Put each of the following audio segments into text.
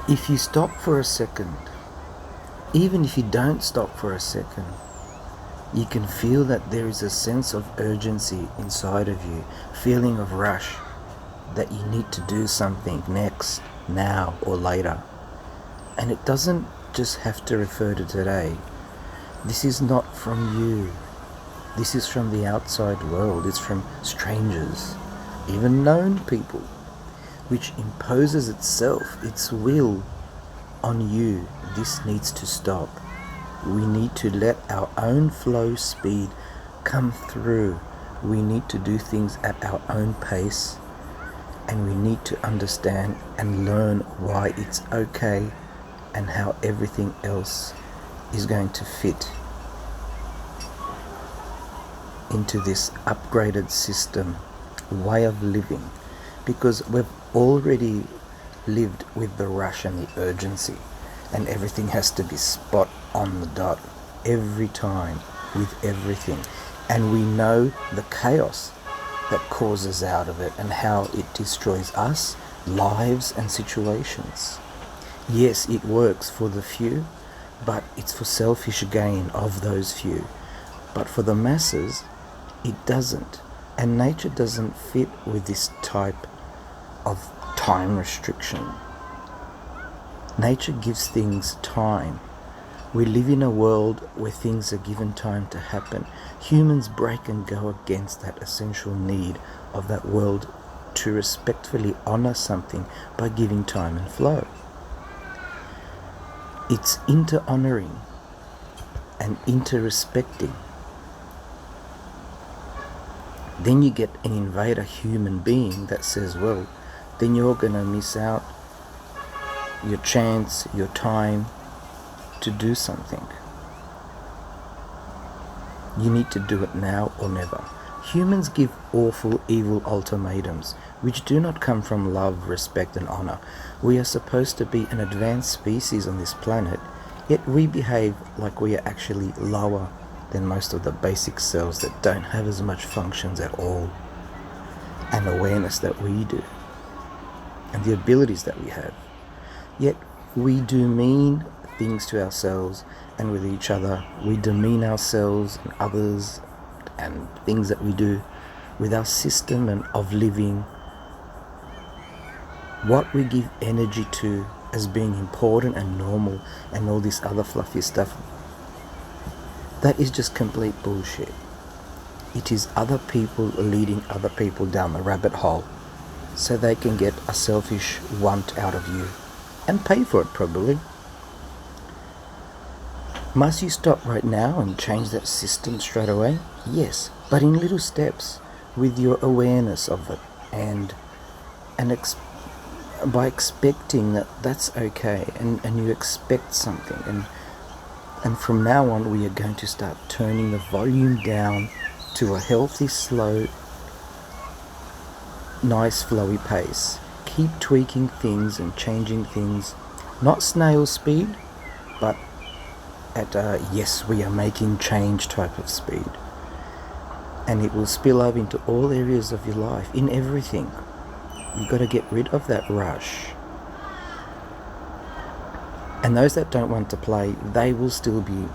If you stop for a second, even if you don't stop for a second, you can feel that there is a sense of urgency inside of you, feeling of rush, that you need to do something next, now or later. And it doesn't just have to refer to today. This is not from you. This is from the outside world. It's from strangers, even known people, which imposes itself, its will on you. This needs to stop. We need to let our own flow speed come through. We need to do things at our own pace, and we need to understand and learn why it's okay and how everything else is going to fit into this upgraded system, way of living, because we've already lived with the rush and the urgency, and everything has to be spot on the dot every time with everything, and we know the chaos that causes out of it and how it destroys us, lives and situations. Yes, it works for the few, but it's for selfish gain of those few. But for the masses, it doesn't. And nature doesn't fit with this type of time restriction. Nature gives things time. We live in a world where things are given time to happen. Humans break and go against that essential need of that world to respectfully honor something by giving time and flow. It's inter-honoring and inter-respecting. Then you get an invader human being that says, well, then you're going to miss out your chance, your time to do something. You need to do it now or never. Humans give awful, evil ultimatums, which do not come from love, respect and honor. We are supposed to be an advanced species on this planet, yet we behave like we are actually lower than most of the basic cells that don't have as much functions at all, and awareness that we do, and the abilities that we have. Yet we do mean things to ourselves and with each other. We demean ourselves and others and things that we do with our system and of living. What we give energy to as being important and normal and all this other fluffy stuff, that is just complete bullshit. It is other people leading other people down the rabbit hole so they can get a selfish want out of you and pay for it probably. Must you stop right now and change that system straight away? Yes, but in little steps with your awareness of it and by expecting that that's okay, and you expect something, and from now on we are going to start turning the volume down to a healthy, slow, nice flowy pace. Keep tweaking things and changing things, not snail speed, but at yes, we are making change type of speed. And it will spill over into all areas of your life, in everything. You've got to get rid of that rush. And those that don't want to play, they will still be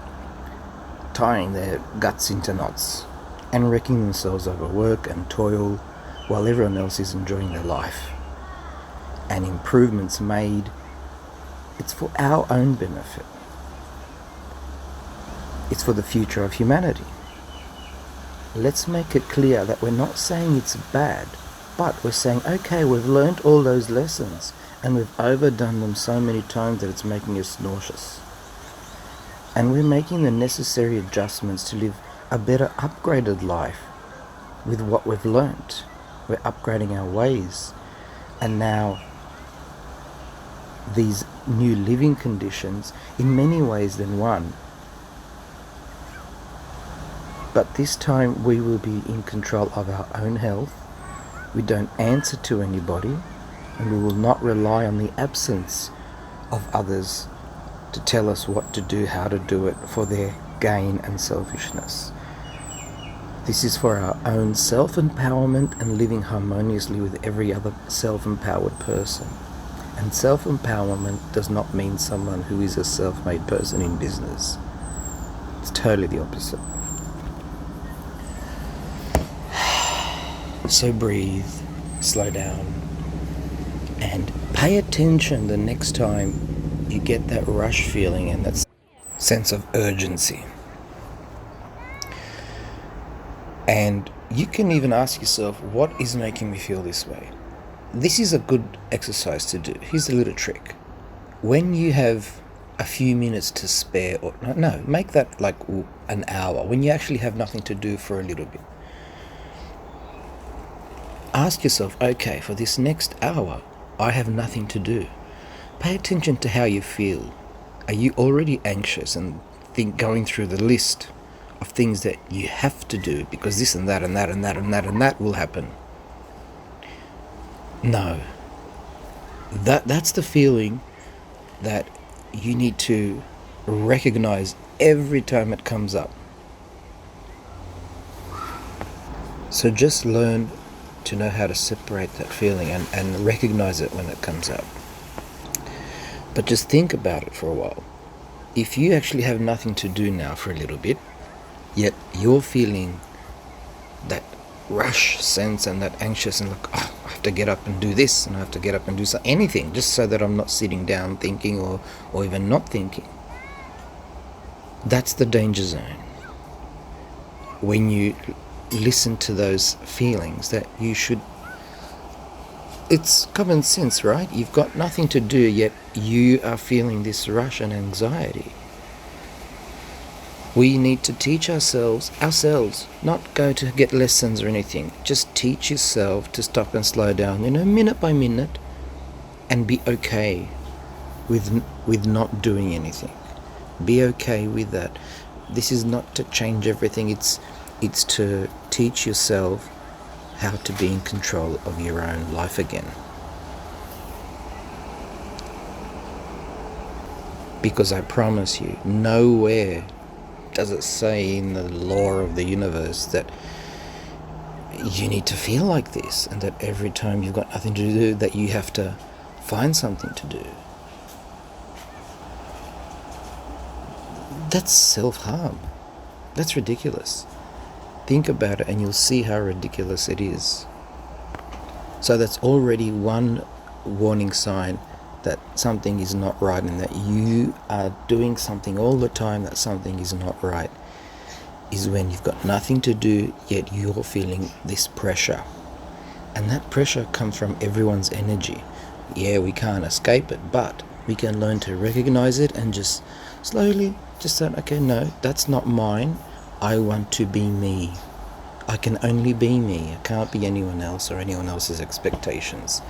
tying their guts into knots and wrecking themselves over work and toil while everyone else is enjoying their life. And improvements made, it's for our own benefit. It's for the future of humanity. Let's make it clear that we're not saying it's bad, but we're saying, okay, we've learned all those lessons and we've overdone them so many times that it's making us nauseous. And we're making the necessary adjustments to live a better upgraded life with what we've learnt. We're upgrading our ways, and now these new living conditions, in many ways than one, but this time we will be in control of our own health. We don't answer to anybody, and we will not rely on the absence of others to tell us what to do, how to do it for their gain and selfishness. This is for our own self-empowerment and living harmoniously with every other self-empowered person. And self-empowerment does not mean someone who is a self-made person in business. It's totally the opposite. So breathe, slow down, and pay attention the next time you get that rush feeling and that sense of urgency. And you can even ask yourself, what is making me feel this way? This is a good exercise to do. Here's a little trick. When you have a few minutes to spare, or no, make that like an hour, when you actually have nothing to do for a little bit. Ask yourself, okay, for this next hour, I have nothing to do. Pay attention to how you feel. Are you already anxious and going through the list of things that you have to do because this and that and that and that and that and that will happen? No. That's the feeling that you need to recognize every time it comes up. So just learn to know how to separate that feeling and recognize it when it comes up. But just think about it for a while. If you actually have nothing to do now for a little bit, yet you're feeling that rush sense and that anxious and like, oh, I have to get up and do this and I have to get up and do anything just so that I'm not sitting down thinking or even not thinking. That's the danger zone. When you listen to those feelings that you should, it's common sense, right? You've got nothing to do, yet you are feeling this rush and anxiety. We need to teach ourselves, not go to get lessons or anything. Just teach yourself to stop and slow down, minute by minute, and be okay with not doing anything. Be okay with that. This is not to change everything. It's to teach yourself how to be in control of your own life again. Because I promise you, nowhere does it say in the law of the universe that you need to feel like this and that every time you've got nothing to do that you have to find something to do. That's self-harm. That's ridiculous. Think about it and you'll see how ridiculous it is. So that's already one warning sign that something is not right and that you are doing something all the time that something is not right, is when you've got nothing to do yet you're feeling this pressure. And that pressure comes from everyone's energy. Yeah, we can't escape it, but we can learn to recognize it and just slowly just say, okay, no, that's not mine. I want to be me. I can only be me. I can't be anyone else or anyone else's expectations.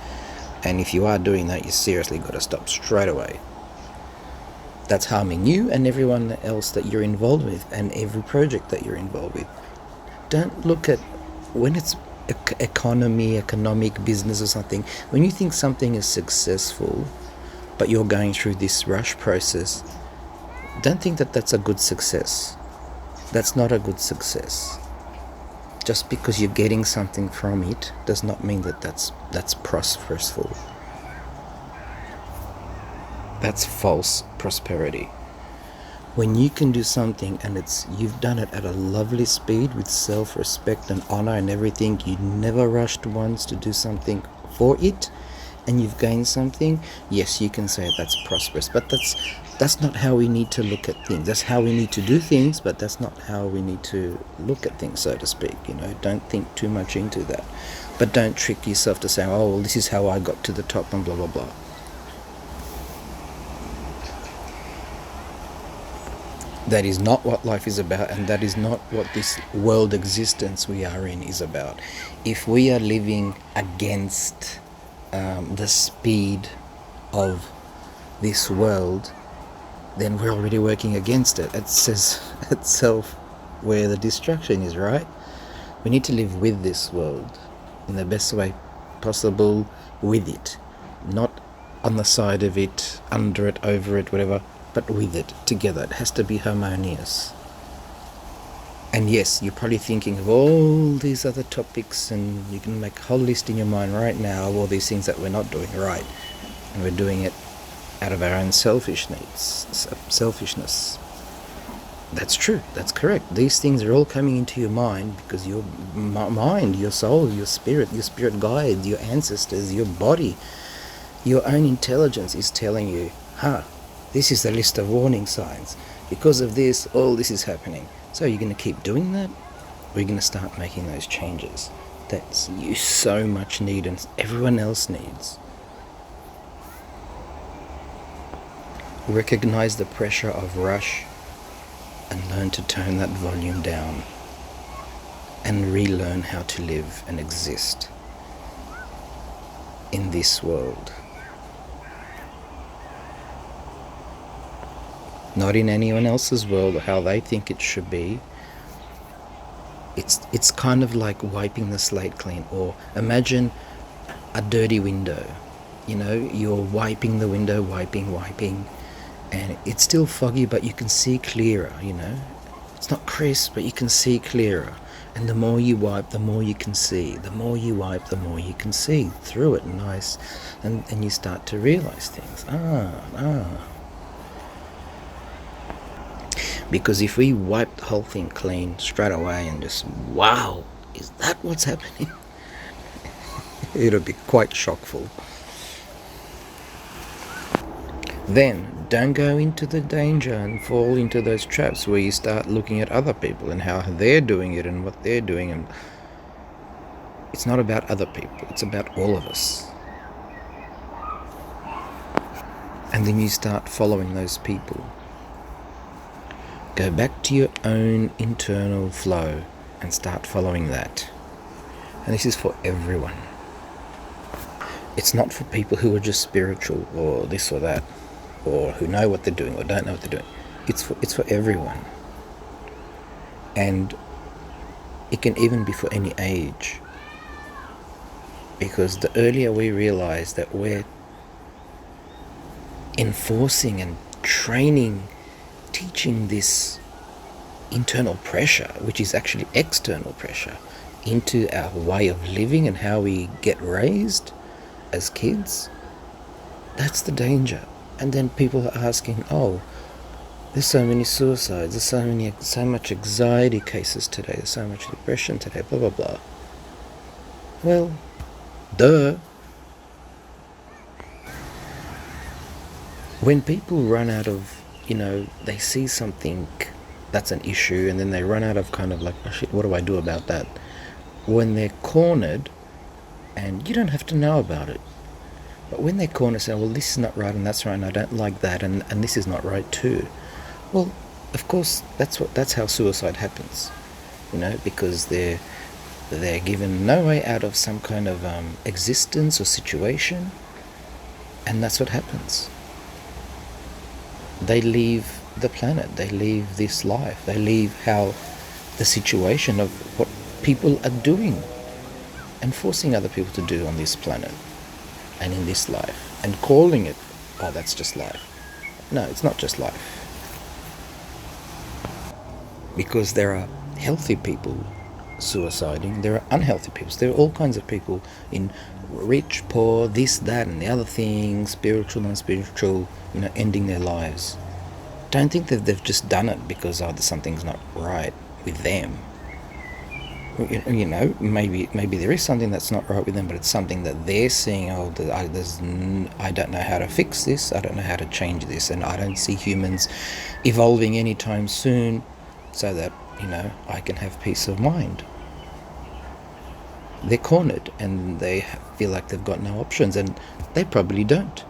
And if you are doing that, you seriously got to stop straight away. That's harming you and everyone else that you're involved with and every project that you're involved with. Don't look at when it's economic business or something. When you think something is successful, but you're going through this rush process, don't think that that's a good success. That's not a good success. Just because you're getting something from it does not mean that that's prosperous. That's false prosperity. When you can do something and you've done it at a lovely speed with self-respect and honor and everything, you never rushed once to do something for it, and you've gained something, yes, you can say that's prosperous. But that's not how we need to look at things. That's how we need to do things, but that's not how we need to look at things, so to speak. Don't think too much into that. But don't trick yourself to say, oh, well, this is how I got to the top and blah, blah, blah. That is not what life is about, and that is not what this world existence we are in is about. If we are living against the speed of this world, then we're already working against it. It says itself where the destruction is, right? We need to live with this world in the best way possible, with it, not on the side of it, under it, over it, whatever, but with it, together. It has to be harmonious. And yes, you're probably thinking of all these other topics, and you can make a whole list in your mind right now of all these things that we're not doing right. And we're doing it out of our own selfishness. That's true. That's correct. These things are all coming into your mind because your mind, your soul, your spirit guides, your ancestors, your body, your own intelligence is telling you, this is the list of warning signs. Because of this, all this is happening. So you're going to keep doing that, or you're going to start making those changes that you so much need and everyone else needs. Recognize the pressure of rush and learn to turn that volume down and relearn how to live and exist in this world. Not in anyone else's world or how they think it should be. It's kind of like wiping the slate clean. Or imagine a dirty window. You're wiping the window, wiping, and it's still foggy, but you can see clearer, It's not crisp, but you can see clearer. And the more you wipe, the more you can see. The more you wipe, the more you can see through it, nice. And you start to realize things. Because if we wipe the whole thing clean straight away and just, wow, is that what's happening? It'll be quite shockful. Then don't go into the danger and fall into those traps where you start looking at other people and how they're doing it and what they're doing. And it's not about other people, it's about all of us. And then you start following those people. Go back to your own internal flow and start following that. And this is for everyone. It's not for people who are just spiritual or this or that, or who know what they're doing or don't know what they're doing. It's for everyone. And it can even be for any age. Because the earlier we realize that we're enforcing and training, teaching this internal pressure, which is actually external pressure, into our way of living and how we get raised as kids, that's the danger. And then people are asking, there's so many suicides, there's so much anxiety cases today, there's so much depression today, blah blah blah. Well, duh. When people run out of, they see something that's an issue and then they run out of kind of like, oh shit, what do I do about that? When they're cornered, and you don't have to know about it, but when they're cornered, say, well, this is not right and that's right and I don't like that and this is not right too. Well, of course, that's how suicide happens, because they're given no way out of some kind of existence or situation, and that's what happens. They leave the planet, they leave this life, they leave the situation of what people are doing and forcing other people to do on this planet and in this life, and calling it, that's just life. No, it's not just life. Because there are healthy people suiciding, there are unhealthy people, there are all kinds of people in rich, poor, this, that and the other thing, spiritual, non-spiritual, ending their lives. Don't think that they've just done it because something's not right with them. Maybe there is something that's not right with them, but it's something that they're seeing, I don't know how to fix this, I don't know how to change this, and I don't see humans evolving anytime soon so that, I can have peace of mind. They're cornered and they feel like they've got no options, and they probably don't,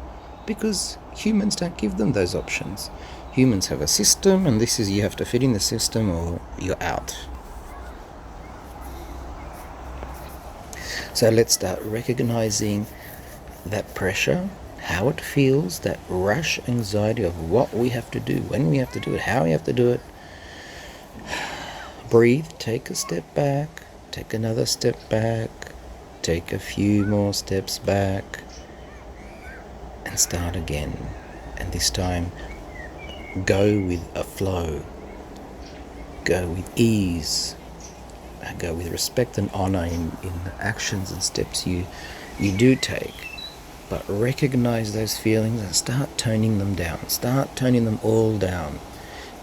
because humans don't give them those options. Humans have a system, and this is, you have to fit in the system or you're out. So let's start recognizing that pressure, how it feels, that rush anxiety of what we have to do, when we have to do it, how we have to do it. Breathe, take a step back, take another step back, take a few more steps back, and start again. And this time, go with a flow, go with ease, go with respect and honor in the actions and steps you do take. but recognize those feelings and start toning them down. Start toning them all down.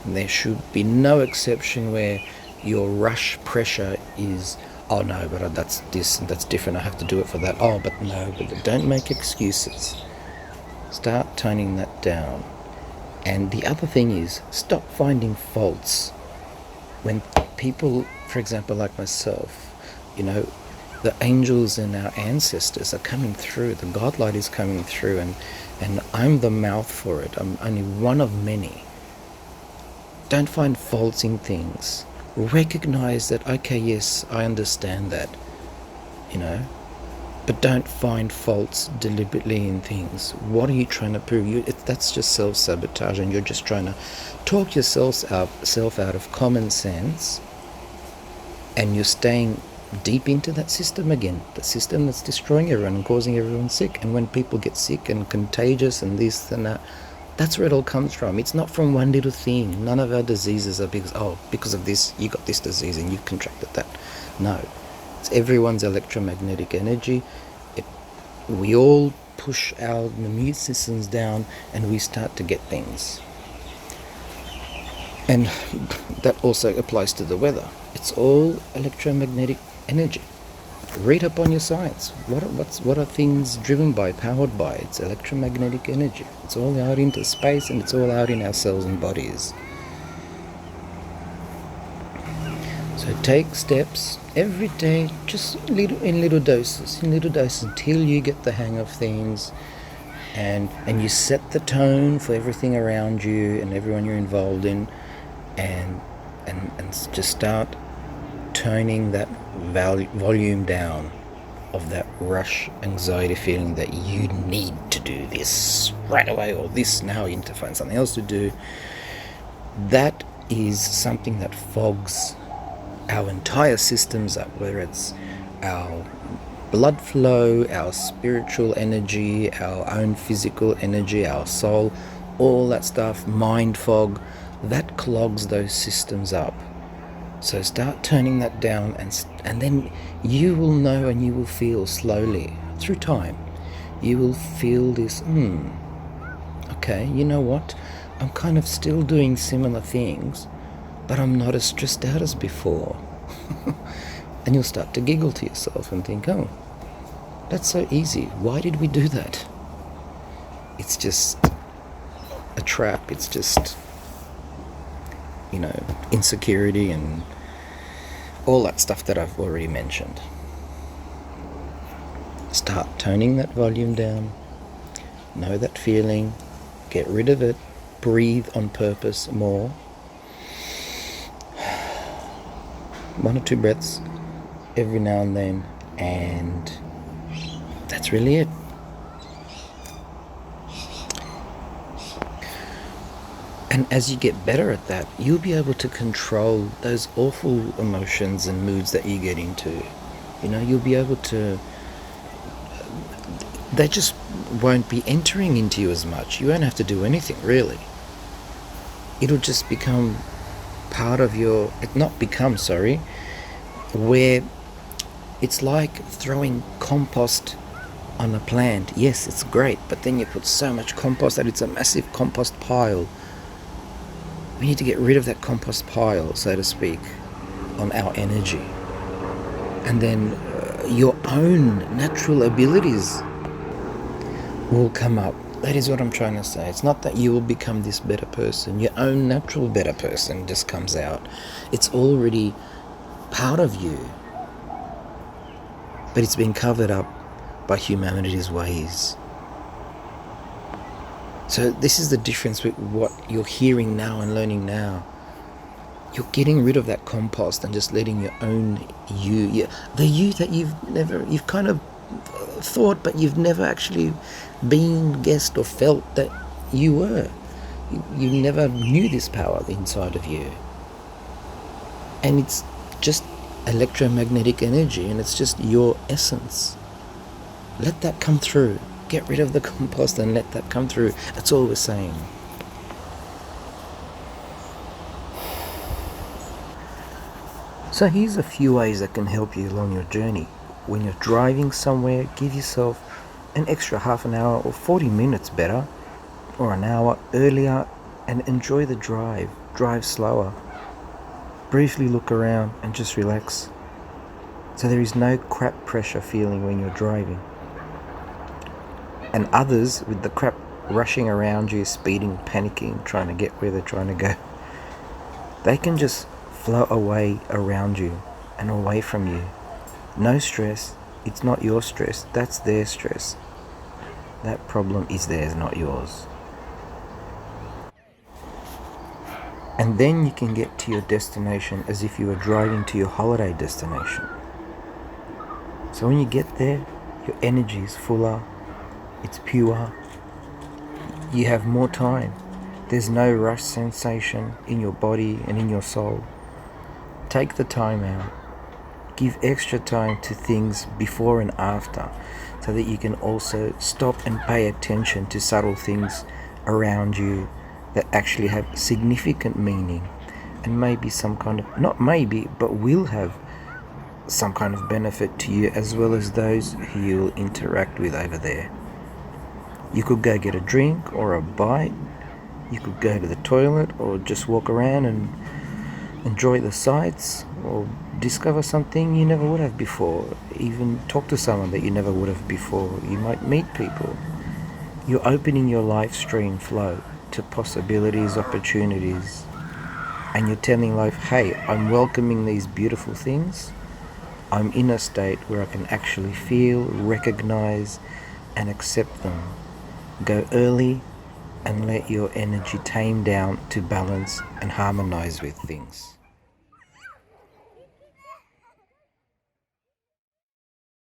And there should be no exception where your rush pressure is, oh no, but that's this and that's different, I have to do it for that. Oh, but no, but don't make excuses. Start toning that down. And the other thing is, stop finding faults. When people, for example, like myself, the angels and our ancestors are coming through, the godlight is coming through, and I'm the mouth for it. I'm only one of many. Don't find faults in things. Recognize that, okay, yes, I understand that, but don't find faults deliberately in things. What are you trying to prove? That's just self-sabotage, and you're just trying to talk yourself out of common sense, and you're staying deep into that system again, the system that's destroying everyone and causing everyone sick. And when people get sick and contagious and this and that, that's where it all comes from. It's not from one little thing. None of our diseases are because of this, you got this disease and you contracted that. No. It's everyone's electromagnetic energy. We all push our immune systems down and we start to get things. And that also applies to the weather. It's all electromagnetic energy. Read up on your science. What are things driven by, powered by? It's electromagnetic energy. It's all out into space, and it's all out in our cells and bodies. So take steps every day, just in little doses, until you get the hang of things, and you set the tone for everything around you and everyone you're involved in, and just start toning that volume down of that rush anxiety feeling that you need to do this right away, or this now, you need to find something else to do. That is something that fogs our entire systems up, whether it's our blood flow, our spiritual energy, our own physical energy, our soul, all that stuff, mind fog, that clogs those systems up. So start turning that down, and then you will know, and you will feel slowly, through time, you will feel this, okay, you know what, I'm kind of still doing similar things, but I'm not as stressed out as before. And you'll start to giggle to yourself and think, oh, that's so easy. Why did we do that? It's just a trap. It's just, insecurity and all that stuff that I've already mentioned. Start toning that volume down. Know that feeling. Get rid of it. Breathe on purpose more. 1 or 2 breaths every now and then, and that's really it. And as you get better at that, you'll be able to control those awful emotions and moods that you get into. You'll be able to, they just won't be entering into you as much. You won't have to do anything, really. It'll just become part of your, where it's like throwing compost on a plant. Yes, it's great, but then you put so much compost that it's a massive compost pile. We need to get rid of that compost pile, so to speak, on our energy. And then your own natural abilities will come up. That is what I'm trying to say. It's not that you will become this better person. Your own natural better person just comes out. It's already part of you. But it's been covered up by humanity's ways. So this is the difference with what you're hearing now and learning now. You're getting rid of that compost and just letting your own you, the you that you've kind of thought, but you've never actually been, guessed, or felt that you were. You never knew this power inside of you. And it's just electromagnetic energy, and it's just your essence. Let that come through. Get rid of the compost and let that come through. That's all we're saying. So here's a few ways that can help you along your journey. When you're driving somewhere, give yourself an extra half an hour or 40 minutes better, or an hour earlier, and enjoy the drive. Drive slower. Briefly look around and just relax. So there is no crap pressure feeling when you're driving. And others with the crap rushing around you, speeding, panicking, trying to get where they're trying to go, they can just flow away around you and away from you. No stress. It's not your stress. That's their stress. That problem is theirs, not yours. And then you can get to your destination as if you were driving to your holiday destination. So when you get there, your energy is fuller, it's pure, you have more time. There's no rush sensation in your body and in your soul. Take the time out. Give extra time to things before and after, so that you can also stop and pay attention to subtle things around you that actually have significant meaning, and maybe some kind of, not maybe, but will have some kind of benefit to you as well as those who you'll interact with over there. You could go get a drink or a bite, you could go to the toilet, or just walk around and enjoy the sights, or discover something you never would have before, even talk to someone that you never would have before. You might meet people. You're opening your life stream flow to possibilities, opportunities, and you're telling life, hey, I'm welcoming these beautiful things. I'm in a state where I can actually feel, recognize, and accept them. Go early and let your energy tame down to balance and harmonize with things.